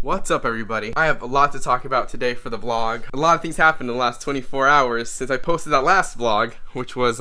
What's up, everybody? I have a lot to talk about today for the vlog. A lot of things happened in the last 24 hours since I posted that last vlog, which was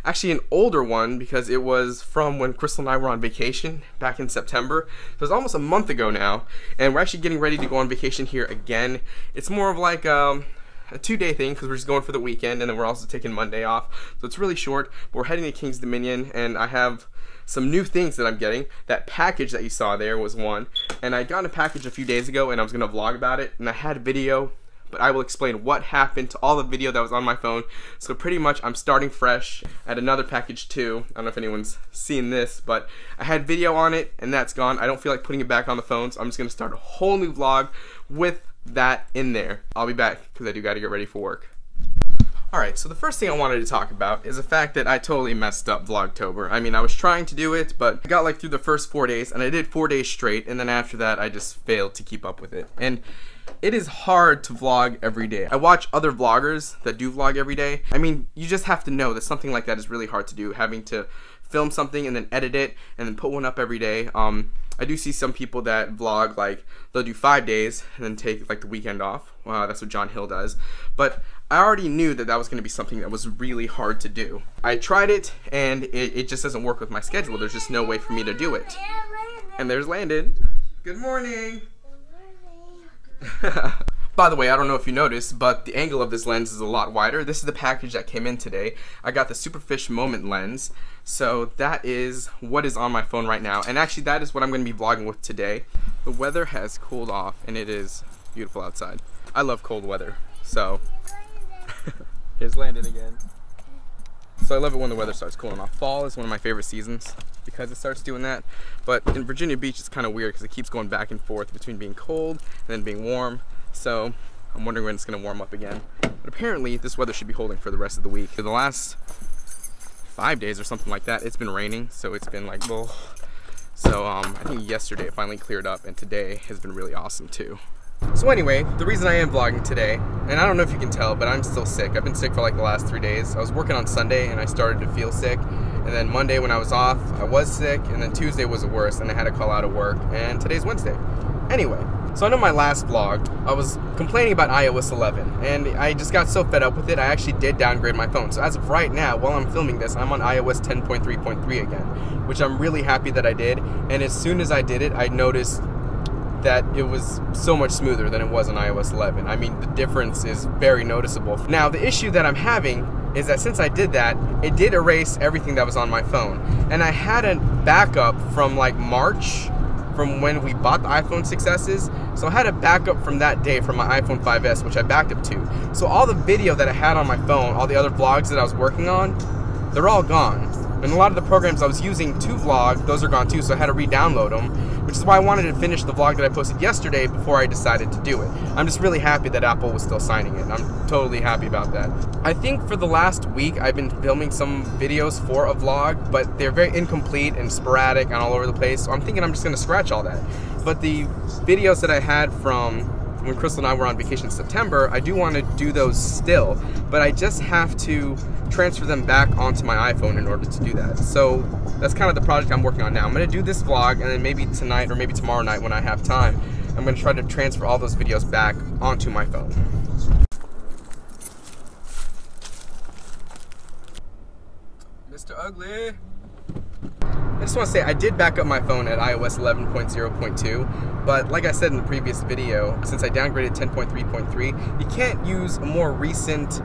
actually an older one because it was from when Crystal and I were on vacation back in September. So it was almost a month ago now, and we're actually getting ready to go on vacation here again. It's more of like a 2-day thing because we're just going for the weekend, and then we're also taking Monday off. So it's really short, but we're heading to King's Dominion, and I have some new things that I'm getting. That package that you saw there was one, and I got a package a few days ago and I was gonna vlog about it, and I had a video, but I will explain what happened to all the video that was on my phone. So pretty much I'm starting fresh at another package too. I don't know if anyone's seen this, but I had video on it and that's gone. I don't feel like putting it back on the phone, so I'm just gonna start a whole new vlog with that in there. I'll be back because I do gotta get ready for work. Alright, so the first thing I wanted to talk about is the fact that I totally messed up Vlogtober. I mean, I was trying to do it, but I got like through the first 4 days, and I did 4 days straight, and then after that I just failed to keep up with it. And it is hard to vlog every day. I watch other vloggers that do vlog every day. I mean, you just have to know that something like that is really hard to do, having to film something and then edit it and then put one up every day. I do see some people that vlog, like, they'll do 5 days and then take like the weekend off. Wow, that's what John Hill does. But I already knew that that was going to be something that was really hard to do. I tried it, and it just doesn't work with my schedule. There's just no way for me to do it. And there's Landon. Good morning. By the way, I don't know if you noticed, but the angle of this lens is a lot wider. This is the package that came in today. I got the Superfish Moment lens. So that is what is on my phone right now. And actually, that is what I'm going to be vlogging with today. The weather has cooled off, and it is beautiful outside. I love cold weather, so here's Landon again. So I love it when the weather starts cooling off. Fall is one of my favorite seasons because it starts doing that. But in Virginia Beach, it's kind of weird because it keeps going back and forth between being cold and then being warm. So I'm wondering when it's going to warm up again. But apparently, this weather should be holding for the rest of the week. For the last 5 days or something like that, it's been raining, so it's been like, ugh. So I think yesterday it finally cleared up, and today has been really awesome too. So anyway, the reason I am vlogging today, and I don't know if you can tell, but I'm still sick. I've been sick for like the last 3 days. I was working on Sunday and I started to feel sick, and then Monday when I was off, I was sick, and then Tuesday was the worst, and I had to call out of work, and today's Wednesday. Anyway, so I know my last vlog, I was complaining about iOS 11, and I just got so fed up with it, I actually did downgrade my phone. So as of right now, while I'm filming this, I'm on iOS 10.3.3 again, which I'm really happy that I did, and as soon as I did it, I noticed that it was so much smoother than it was on iOS 11. I mean, the difference is very noticeable. Now, the issue that I'm having is that since I did that, it did erase everything that was on my phone. And I had a backup from like March, from when we bought the iPhone 6s. So I had a backup from that day from my iPhone 5s, which I backed up to. So all the video that I had on my phone, all the other vlogs that I was working on, they're all gone. And a lot of the programs I was using to vlog, those are gone too, so I had to re-download them, which is why I wanted to finish the vlog that I posted yesterday before I decided to do it. I'm just really happy that Apple was still signing it. I'm totally happy about that. I think for the last week, I've been filming some videos for a vlog, but they're very incomplete and sporadic and all over the place, so I'm thinking I'm just going to scratch all that. But the videos that I had from when Crystal and I were on vacation in September, I do want to do those still, but I just have to transfer them back onto my iPhone in order to do that. So that's kind of the project I'm working on now. I'm going to do this vlog, and then maybe tonight or maybe tomorrow night when I have time, I'm going to try to transfer all those videos back onto my phone. Mr. Ugly! I just want to say I did back up my phone at iOS 11.0.2, but like I said in the previous video, since I downgraded 10.3.3, you can't use a more recent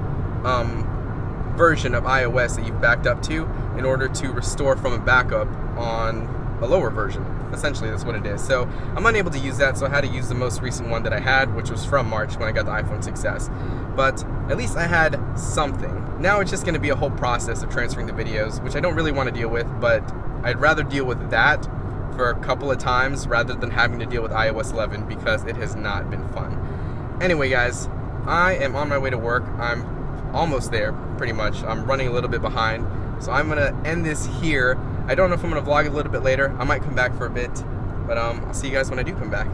version of iOS that you've backed up to in order to restore from a backup on a lower version. Essentially, that's what it is. So I'm unable to use that, so I had to use the most recent one that I had, which was from March when I got the iPhone 6s. But at least I had something. Now it's just going to be a whole process of transferring the videos, which I don't really want to deal with, but I'd rather deal with that for a couple of times rather than having to deal with iOS 11 because it has not been fun. Anyway, guys, I am on my way to work. I'm almost there, pretty much. I'm running a little bit behind, so I'm going to end this here. I don't know if I'm going to vlog a little bit later. I might come back for a bit, but I'll see you guys when I do come back.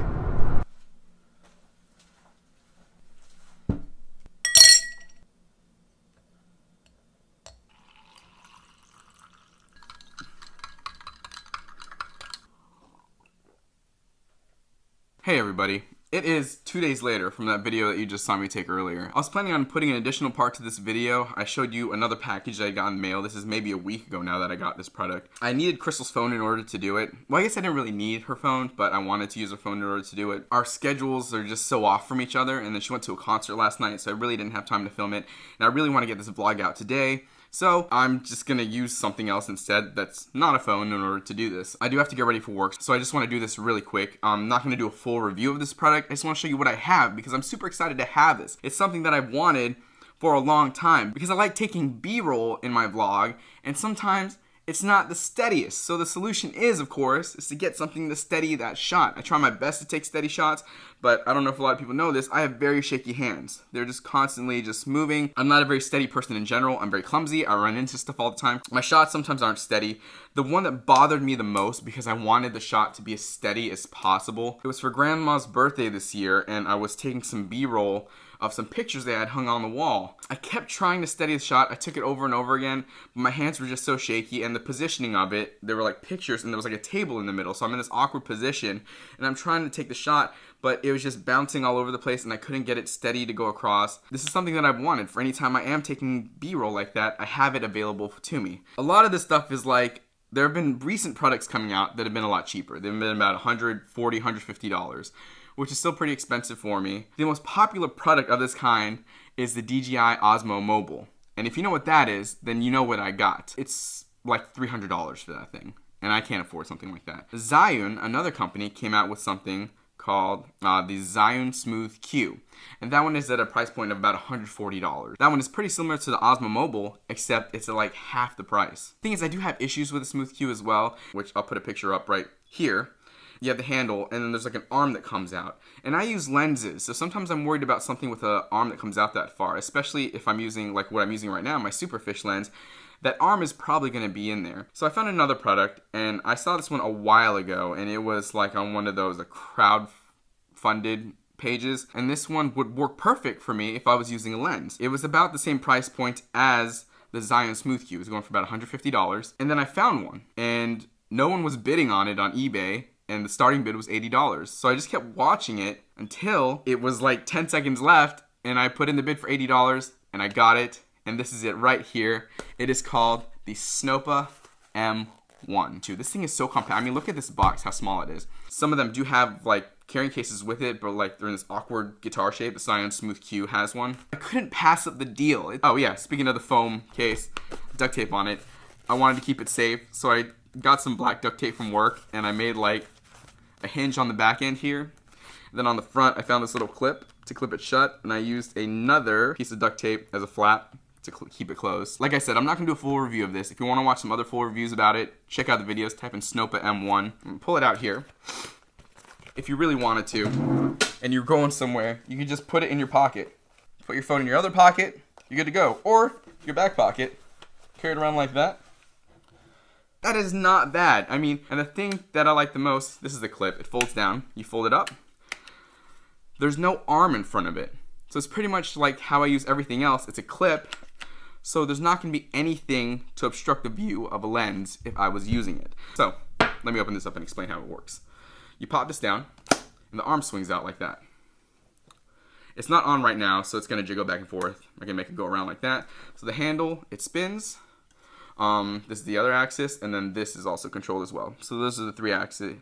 Hey everybody, it is 2 days later from that video that you just saw me take earlier. I was planning on putting an additional part to this video. I showed you another package that I got in the mail. This is maybe a week ago now that I got this product. I needed Crystal's phone in order to do it. Well, I guess I didn't really need her phone, but I wanted to use her phone in order to do it. Our schedules are just so off from each other, and then she went to a concert last night, so I really didn't have time to film it. And I really want to get this vlog out today. So I'm just gonna use something else instead that's not a phone in order to do this. I do have to get ready for work, so I just want to do this really quick. I'm not gonna do a full review of this product. I just want to show you what I have because I'm super excited to have this. It's something that I've wanted for a long time because I like taking B-roll in my vlog, and sometimes it's not the steadiest. So the solution is, of course, is to get something to steady that shot. I try my best to take steady shots, but I don't know if a lot of people know this, I have very shaky hands. They're just constantly just moving. I'm not a very steady person in general. I'm very clumsy. I run into stuff all the time. My shots sometimes aren't steady. The one that bothered me the most because I wanted the shot to be as steady as possible, it was for Grandma's birthday this year, and I was taking some B-roll of some pictures they had hung on the wall. I kept trying to steady the shot. I took it over and over again, but my hands were just so shaky, and the positioning of it, there were like pictures and there was like a table in the middle, so I'm in this awkward position and I'm trying to take the shot, but it was just bouncing all over the place and I couldn't get it steady to go across. This is something that I've wanted for any time I am taking B-roll like that. I have it available to me. A lot of this stuff is like, there have been recent products coming out that have been a lot cheaper. They've been about $140, $150. Which is still pretty expensive for me. The most popular product of this kind is the DJI Osmo Mobile. And if you know what that is, then you know what I got. It's like $300 for that thing. And I can't afford something like that. Zhiyun, another company, came out with something called the Zhiyun Smooth Q. And that one is at a price point of about $140. That one is pretty similar to the Osmo Mobile, except it's at like half the price. The thing is, I do have issues with the Smooth Q as well, which I'll put a picture up right here. You have the handle, and then there's like an arm that comes out. And I use lenses, so sometimes I'm worried about something with an arm that comes out that far, especially if I'm using like what I'm using right now, my Superfish lens. That arm is probably going to be in there. So I found another product, and I saw this one a while ago, and it was like on one of those crowd-funded pages, and this one would work perfect for me if I was using a lens. It was about the same price point as the Zhiyun Smooth Q. It was going for about $150, and then I found one, and no one was bidding on it on eBay, and the starting bid was $80. So I just kept watching it until it was like 10 seconds left, and I put in the bid for $80, and I got it, and this is it right here. It is called the Snoppa M1. This thing is so compact. I mean, look at this box, how small it is. Some of them do have like carrying cases with it, but like they're in this awkward guitar shape. The Zhiyun Smooth Q has one. I couldn't pass up the deal. Oh yeah, speaking of the foam case, duct tape on it. I wanted to keep it safe, so I got some black duct tape from work, and I made like a hinge on the back end here. Then on the front, I found this little clip to clip it shut, and I used another piece of duct tape as a flap to keep it closed. Like I said, I'm not gonna do a full review of this. If you wanna watch some other full reviews about it, check out the videos, type in Snoppa M1. Pull it out here. If you really wanted to, and you're going somewhere, you can just put it in your pocket. Put your phone in your other pocket, you're good to go. Or your back pocket, carry it around like that. That is not bad. I mean, and the thing that I like the most, this is the clip. It folds down. You fold it up. There's no arm in front of it. So it's pretty much like how I use everything else. It's a clip. So there's not going to be anything to obstruct the view of a lens if I was using it. So let me open this up and explain how it works. You pop this down, and the arm swings out like that. It's not on right now, so it's going to jiggle back and forth. I can make it go around like that. So the handle, it spins. This is the other axis, and then this is also controlled as well. So those are the three axes.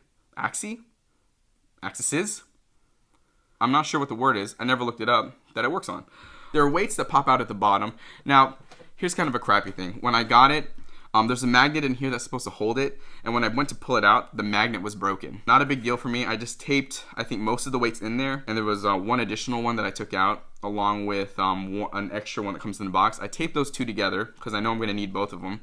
I'm not sure what the word is. I never looked it up that it works on. There are weights that pop out at the bottom. Now, here's kind of a crappy thing. When I got it, there's a magnet in here that's supposed to hold it, and when I went to pull it out, the magnet was broken. Not a big deal for me. I just taped, I think, most of the weights in there, and there was one additional one that I took out, along with an extra one that comes in the box. I taped those two together, because I know I'm going to need both of them.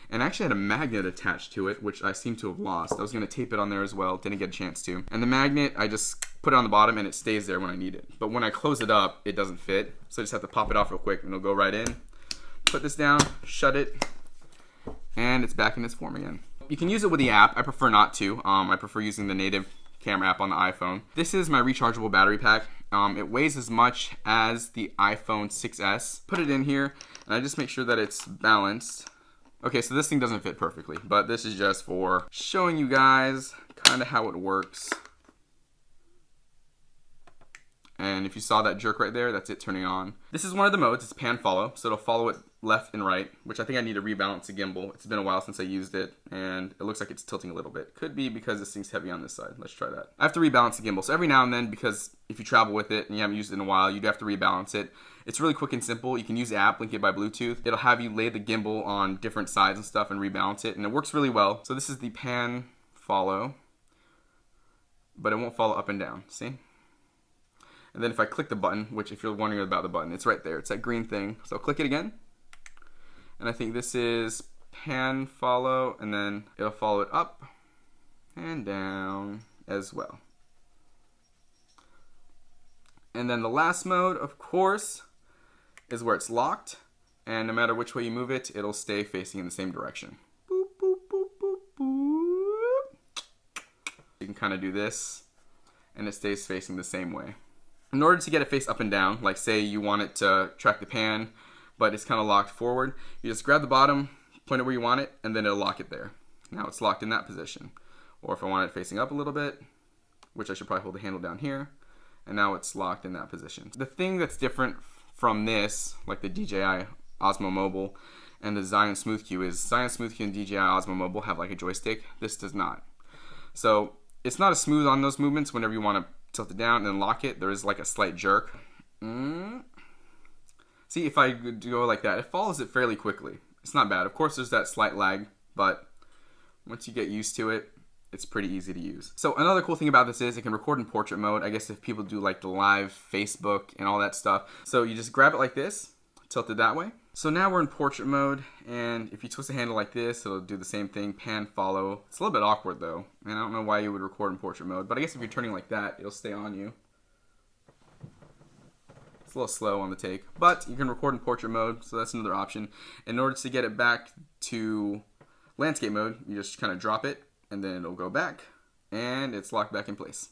And I actually had a magnet attached to it, which I seem to have lost. I was going to tape it on there as well, didn't get a chance to. And the magnet, I just put it on the bottom, and it stays there when I need it. But when I close it up, it doesn't fit, so I just have to pop it off real quick, and it'll go right in. Put this down, shut it, and it's back in its form again. You can use it with the app. I prefer not to. I prefer using the native camera app on the iPhone. This is my rechargeable battery pack. It weighs as much as the iPhone 6s. Put it in here, and I just make sure that it's balanced. Okay, so this thing doesn't fit perfectly, but this is just for showing you guys kind of how it works. And if you saw that jerk right there, that's it turning on. This is one of the modes. It's pan follow, so it'll follow it left and right, which I think I need to rebalance the gimbal. It's been a while since I used it, and it looks like it's tilting a little bit. Could be because this thing's heavy on this side. Let's try that. I have to rebalance the gimbal. So every now and then, because if you travel with it and you haven't used it in a while, you do have to rebalance it. It's really quick and simple. You can use the app, link it by Bluetooth. It'll have you lay the gimbal on different sides and stuff and rebalance it, and it works really well. So this is the pan follow, but it won't follow up and down, see? And then if I click the button, which if you're wondering about the button, it's right there. It's that green thing. So click it again. And I think this is pan follow, and then it'll follow it up and down as well. And then the last mode, of course, is where it's locked. And no matter which way you move it, it'll stay facing in the same direction. Boop, boop, boop, boop, boop. You can kind of do this, and it stays facing the same way. In order to get it face up and down, like say you want it to track the pan, but it's kind of locked forward, you just grab the bottom, point it where you want it, and then it'll lock it there. Now it's locked in that position. Or if I want it facing up a little bit, which I should probably hold the handle down here, and now it's locked in that position. The thing that's different from this, like the DJI Osmo Mobile and the Zion SmoothQ, is Zion SmoothQ and DJI Osmo Mobile have like a joystick. This does not. So it's not as smooth on those movements. Whenever you want to tilt it down and then lock it, there is like a slight jerk. See, if I go like that, it follows it fairly quickly. It's not bad. Of course, there's that slight lag, but once you get used to it, it's pretty easy to use. So another cool thing about this is it can record in portrait mode. I guess if people do like the live Facebook and all that stuff. So you just grab it like this, tilt it that way. So now we're in portrait mode, and if you twist the handle like this, it'll do the same thing, pan follow. It's a little bit awkward though, and I don't know why you would record in portrait mode, but I guess if you're turning like that, it'll stay on you. It's a little slow on the take, but you can record in portrait mode, so that's another option. In order to get it back to landscape mode, you just kind of drop it, and then it'll go back, and it's locked back in place.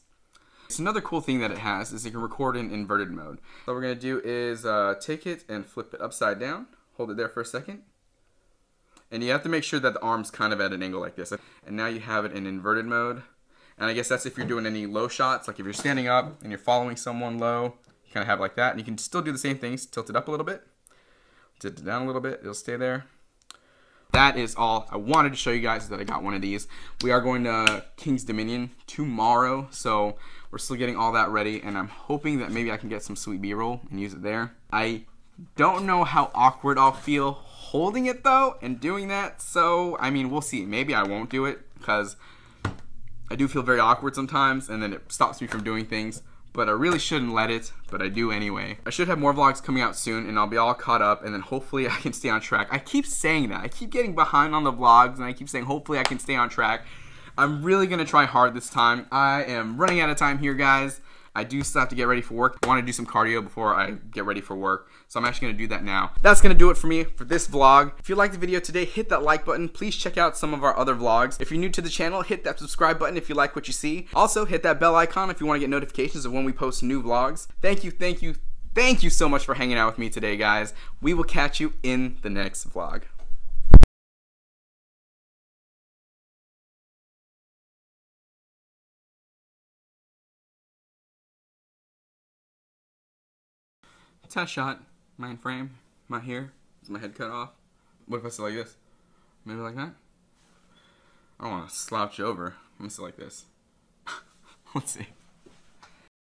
So another cool thing that it has is it can record in inverted mode. So what we're going to do is take it and flip it upside down, hold it there for a second, and you have to make sure that the arm's kind of at an angle like this. And now you have it in inverted mode, and I guess that's if you're doing any low shots, like if you're standing up and you're following someone low, you kind of have it like that, and you can still do the same things, tilt it up a little bit, tilt it down a little bit, it'll stay there. That is all I wanted to show you guys, is that I got one of these. We are going to King's Dominion tomorrow, so we're still getting all that ready, and I'm hoping that maybe I can get some sweet B-roll and use it there. I don't know how awkward I'll feel holding it though and doing that, so I mean, we'll see. Maybe I won't do it because I do feel very awkward sometimes, and then it stops me from doing things. But I really shouldn't let it, but I do anyway. I should have more vlogs coming out soon, and I'll be all caught up, and then hopefully I can stay on track. I keep saying that. I keep getting behind on the vlogs, and I keep saying hopefully I can stay on track. I'm really gonna try hard this time. I am running out of time here, guys. I do still have to get ready for work. I want to do some cardio before I get ready for work, so I'm actually going to do that now. That's going to do it for me for this vlog. If you liked the video today, hit that like button. Please check out some of our other vlogs. If you're new to the channel, hit that subscribe button if you like what you see. Also, hit that bell icon if you want to get notifications of when we post new vlogs. Thank you so much for hanging out with me today, guys. We will catch you in the next vlog. Test shot. Mind frame. My hair. Is my head cut off? What if I sit like this? Maybe like that? I don't want to slouch over. I'm gonna sit like this. Let's see.